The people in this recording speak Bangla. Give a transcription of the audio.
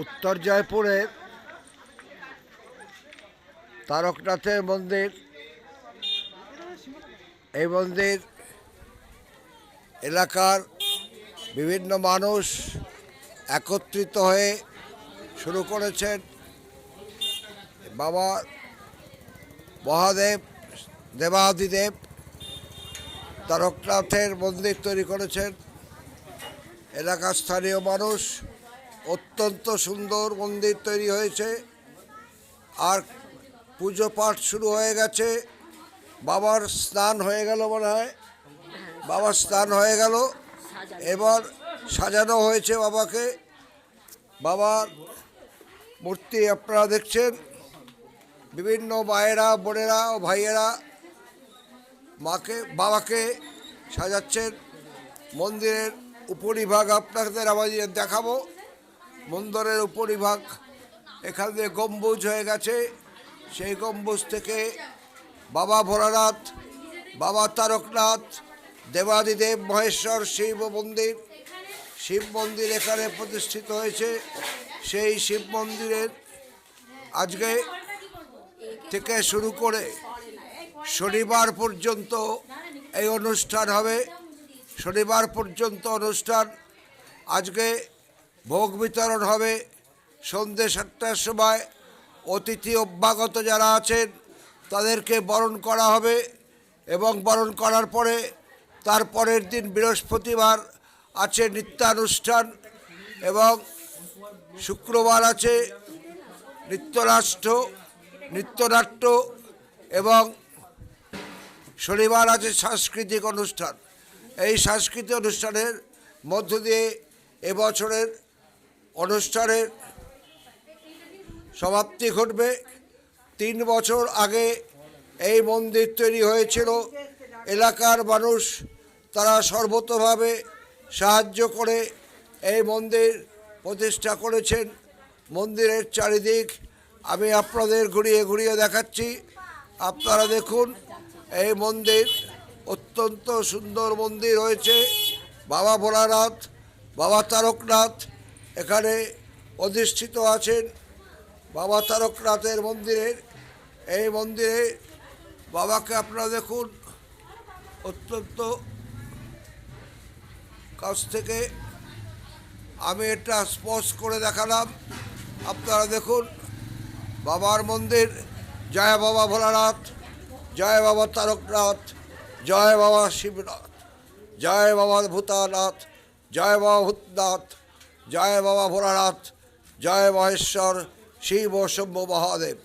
উত্তর জয়পুরের তারকনাথের মন্দির। এই মন্দির এলাকার বিভিন্ন মানুষ একত্রিত হয়ে শুরু করেছেন। বাবা মহাদেব দেবাদিদেব তারকনাথের মন্দির তৈরি করেছেন। এলাকার স্থানীয় মানুষ অত্যন্ত সুন্দর মন্দির তৈরি হয়েছে। আর পুজো পাঠ শুরু হয়ে গেছে। বাবার স্নান হয়ে গেল, মনে হয় বাবার স্নান হয়ে গেল। এবার সাজানো হয়েছে বাবাকে। বাবার মূর্তি আপনারা দেখছেন। বিভিন্ন মায়েরা, বোনেরা ও ভাইয়েরা বাবাকে সাজাচ্ছেন। মন্দিরের উপরিভাগ আপনাদের আমাদের দেখাবো। মন্দিরের উপরিভাগ এখান দিয়ে গম্বুজ হয়ে গেছে। সেই গম্বুজ থেকে বাবা ভোলানাথ, বাবা তারকনাথ, দেবাদিদেব মহেশ্বর শিব মন্দির এখানে প্রতিষ্ঠিত হয়েছে। সেই শিব মন্দিরের আজকে থেকে শুরু করে শনিবার পর্যন্ত এই অনুষ্ঠান হবে। শনিবার পর্যন্ত অনুষ্ঠান। আজকে ভোগ বিতরণ হবে সন্ধ্যে 7টার সময়। অতিথি অভ্যাগত যারা আছেন তাদেরকে বরণ করা হবে এবং বরণ করার পরে তার পরের দিন বৃহস্পতিবার আছে নৃত্যানুষ্ঠান এবং শুক্রবার আছে নৃত্যনাট্য এবং শনিবার আছে সাংস্কৃতিক অনুষ্ঠান। এই সাংস্কৃতিক অনুষ্ঠানের মধ্য দিয়ে এবছরের অনুষ্ঠানের সমাপ্তি ঘটবে। 3 বছর আগে এই মন্দির তৈরি হয়েছিল। এলাকার মানুষ তারা সর্বতোভাবে সাহায্য করে এই মন্দির প্রতিষ্ঠা করেছেন। মন্দিরের চারিদিক আমি আপনাদের ঘুরিয়ে ঘুরিয়ে দেখাচ্ছি। আপনারা দেখুন, এই মন্দির অত্যন্ত সুন্দর মন্দির হয়েছে। বাবা ভোলানাথ, বাবা তারকনাথ এখানে অধিষ্ঠিত আছেন। বাবা তারকনাথের এই মন্দিরে বাবাকে আপনারা দেখুন। অত্যন্ত কাছ থেকে আমি এটা স্পর্শ করে দেখালাম। আপনারা দেখুন বাবার মন্দির। জয় বাবা ভোলানাথ, জয় বাবা তারকনাথ, জয় বাবা শিবনাথ, জয় বাবা ভূতানাথ, জয় বাবা ভূতনাথ, জয় বাবা ভোলানাথ, জয় মহেশ্বর শিব ও শম্ভু মহাদেব।